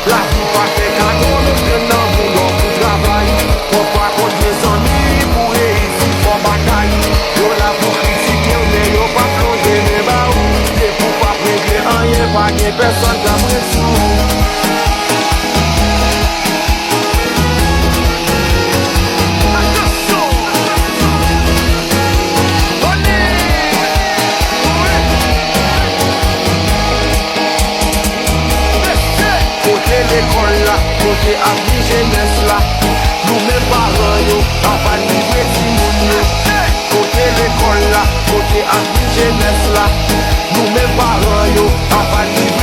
La vi pa fe kado, nou pren nan boulon pou travay. Kon pa kont de zami, pou reisi fò bakay. Yo la pou kritike ou men yo pa plonje men ba ou. Se pou pa pregle anyen, pa gen person kamre sou. L'école là, côté avis jeunesse là, nous mêmes parents yo, en pas livrer Timoun yo. Côté l'école là, côté avis jeunesse là, nous mêmes parents yo, en pas livrer